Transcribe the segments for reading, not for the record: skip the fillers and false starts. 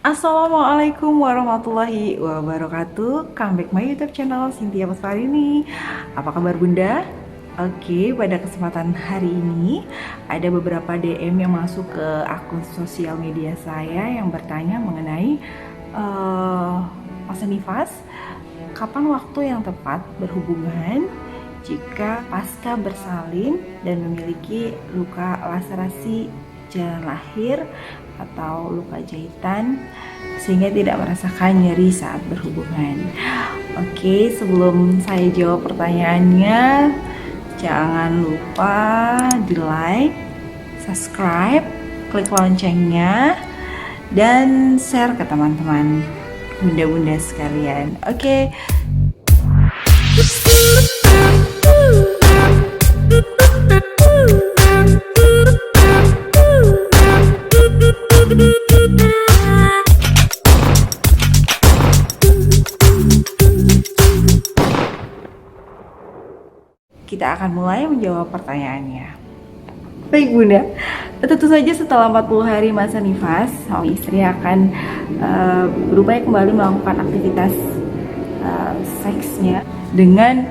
Assalamualaikum warahmatullahi wabarakatuh. Come back my YouTube channel Cynthia Pusparini. Apa kabar Bunda? Oke, pada kesempatan hari ini ada beberapa DM yang masuk ke akun sosial media saya yang bertanya mengenai Mas Nifas, kapan waktu yang tepat berhubungan jika pasca bersalin dan memiliki luka laserasi jalan lahir atau luka jahitan sehingga tidak merasakan nyeri saat berhubungan. Oke, sebelum saya jawab pertanyaannya, jangan lupa di like, subscribe, klik loncengnya, dan share ke teman-teman bunda-bunda sekalian. Oke. Kita akan mulai menjawab pertanyaannya. Baik Bunda, tentu saja setelah 40 hari masa nifas, suami istri akan berupaya kembali melakukan aktivitas seksnya dengan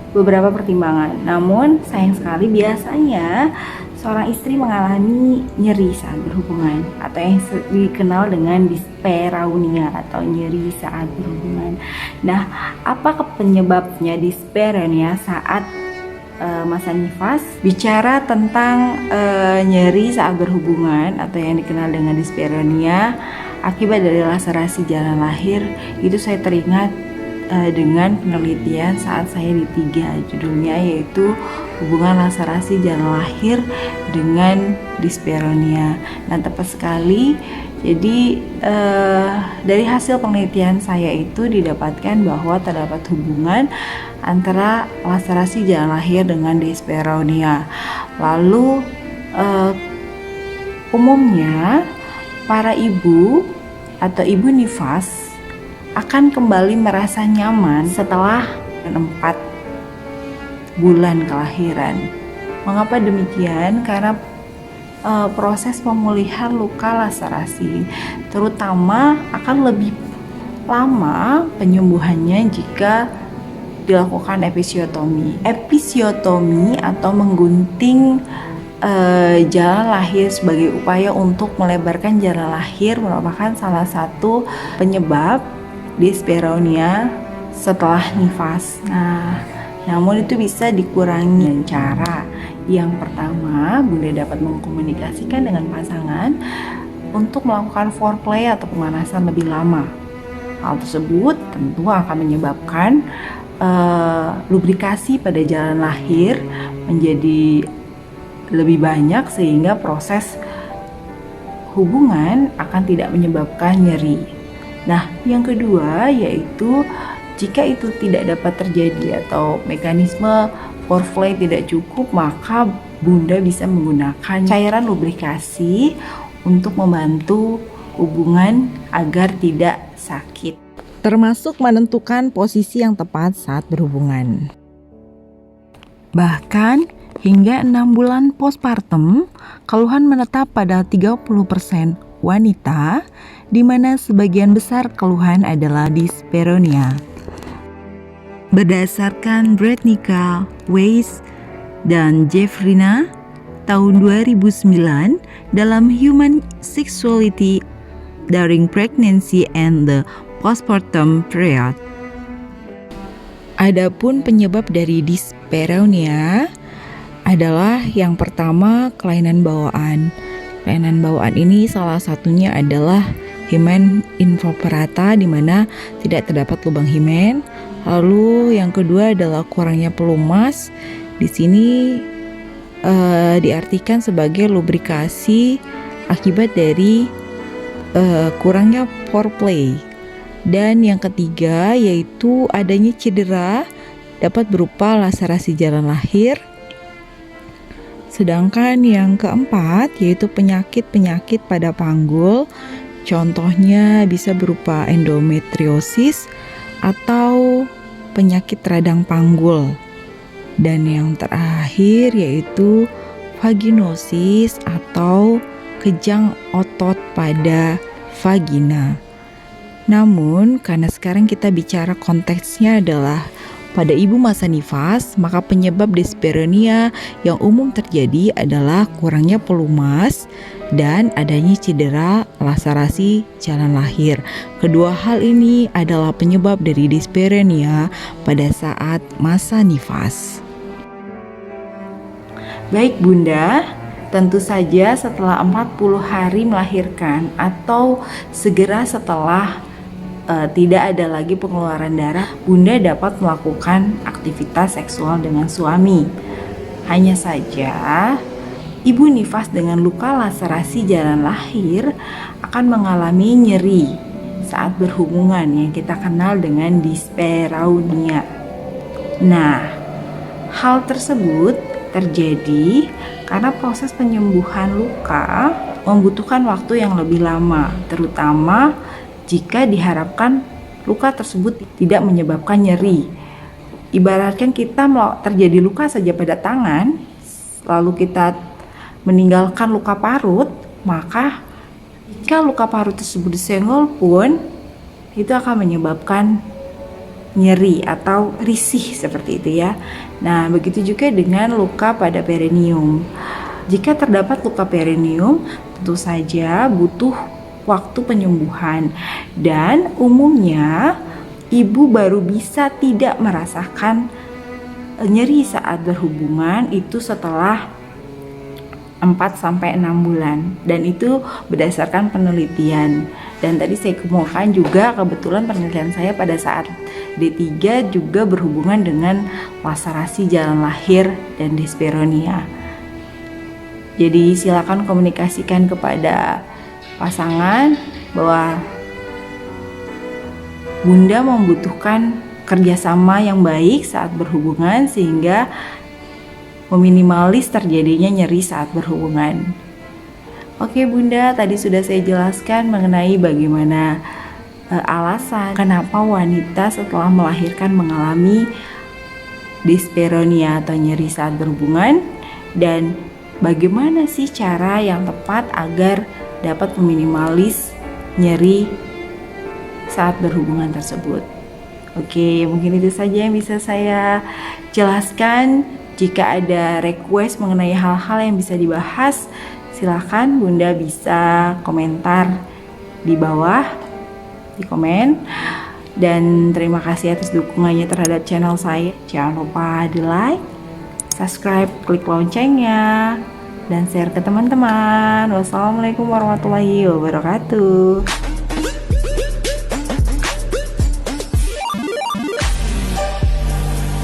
beberapa pertimbangan. Namun sayang sekali biasanya seorang istri mengalami nyeri saat berhubungan atau yang dikenal dengan dyspareunia atau nyeri saat berhubungan. Nah, apa penyebabnya dyspareunia saat masa nifas? Bicara tentang nyeri saat berhubungan atau yang dikenal dengan dyspareunia akibat dari laserasi jalan lahir, itu saya teringat dengan penelitian saat saya di 3, judulnya yaitu hubungan laserasi jalan lahir dengan dyspareunia. Nah, tepat sekali. Jadi dari hasil penelitian saya itu didapatkan bahwa terdapat hubungan antara laserasi jalan lahir dengan dyspareunia. Lalu umumnya para ibu atau ibu nifas akan kembali merasa nyaman setelah 4 bulan kelahiran. Mengapa demikian? Karena proses pemulihan luka laserasi terutama akan lebih lama penyembuhannya jika dilakukan episiotomi. Episiotomi atau menggunting jalan lahir sebagai upaya untuk melebarkan jalan lahir merupakan salah satu penyebab dyspareunia setelah nifas. Nah, namun itu bisa dikurangi dengan cara yang pertama, Bunda dapat mengkomunikasikan dengan pasangan untuk melakukan foreplay atau pemanasan lebih lama. Hal tersebut tentu akan menyebabkan lubrikasi pada jalan lahir menjadi lebih banyak sehingga proses hubungan akan tidak menyebabkan nyeri. Nah, yang kedua yaitu jika itu tidak dapat terjadi atau mekanisme foreplay tidak cukup, maka Bunda bisa menggunakan cairan lubrikasi untuk membantu hubungan agar tidak sakit. Termasuk menentukan posisi yang tepat saat berhubungan. Bahkan hingga 6 bulan postpartum, keluhan menetap pada 30% wanita, di mana sebagian besar keluhan adalah dyspareunia. Berdasarkan Bretnica, Weiss, dan Jeffrina tahun 2009 dalam Human Sexuality During Pregnancy and the Postpartum Period. Adapun penyebab dari dyspareunia adalah yang pertama kelainan bawaan. Kelainan bawaan ini salah satunya adalah himen improperata di mana tidak terdapat lubang himen. Lalu yang kedua adalah kurangnya pelumas. Di sini diartikan sebagai lubrikasi akibat dari kurangnya foreplay. Dan yang ketiga yaitu adanya cedera dapat berupa laserasi jalan lahir. Sedangkan yang keempat yaitu penyakit-penyakit pada panggul. Contohnya bisa berupa endometriosis atau penyakit radang panggul. Dan yang terakhir yaitu vaginosis atau kejang otot pada vagina. Namun, karena sekarang kita bicara konteksnya adalah pada ibu masa nifas, maka penyebab dyspareunia yang umum terjadi adalah kurangnya pelumas dan adanya cedera laserasi jalan lahir. Kedua hal ini adalah penyebab dari dyspareunia pada saat masa nifas. Baik Bunda, tentu saja setelah 40 hari melahirkan atau segera setelah tidak ada lagi pengeluaran darah, Bunda dapat melakukan aktivitas seksual dengan suami. Hanya saja, ibu nifas dengan luka laserasi jalan lahir akan mengalami nyeri saat berhubungan yang kita kenal dengan dyspareunia. Nah, hal tersebut terjadi karena proses penyembuhan luka membutuhkan waktu yang lebih lama, terutama jika diharapkan luka tersebut tidak menyebabkan nyeri. Ibaratkan kita terjadi luka saja pada tangan, lalu kita meninggalkan luka parut, maka jika luka parut tersebut disenggol pun itu akan menyebabkan nyeri atau risih seperti itu ya. Nah, begitu juga dengan luka pada perineum. Jika terdapat luka perineum, tentu saja butuh waktu penyembuhan dan umumnya ibu baru bisa tidak merasakan nyeri saat berhubungan itu setelah 4-6 bulan, dan itu berdasarkan penelitian. Dan tadi saya kemukakan juga kebetulan penelitian saya pada saat D3 juga berhubungan dengan laserasi jalan lahir dan dyspareunia. Jadi silakan komunikasikan kepada pasangan bahwa Bunda membutuhkan kerjasama yang baik saat berhubungan sehingga meminimalis terjadinya nyeri saat berhubungan. Oke Bunda, tadi sudah saya jelaskan mengenai bagaimana alasan kenapa wanita setelah melahirkan mengalami dyspareunia atau nyeri saat berhubungan, dan bagaimana sih cara yang tepat agar dapat meminimalis nyeri saat berhubungan tersebut. Oke, mungkin itu saja yang bisa saya jelaskan. Jika ada request mengenai hal-hal yang bisa dibahas, silakan Bunda bisa komentar di bawah, di komen. Dan terima kasih atas dukungannya terhadap channel saya. Jangan lupa di like, subscribe, klik loncengnya, dan share ke teman-teman. Wassalamualaikum warahmatullahi wabarakatuh.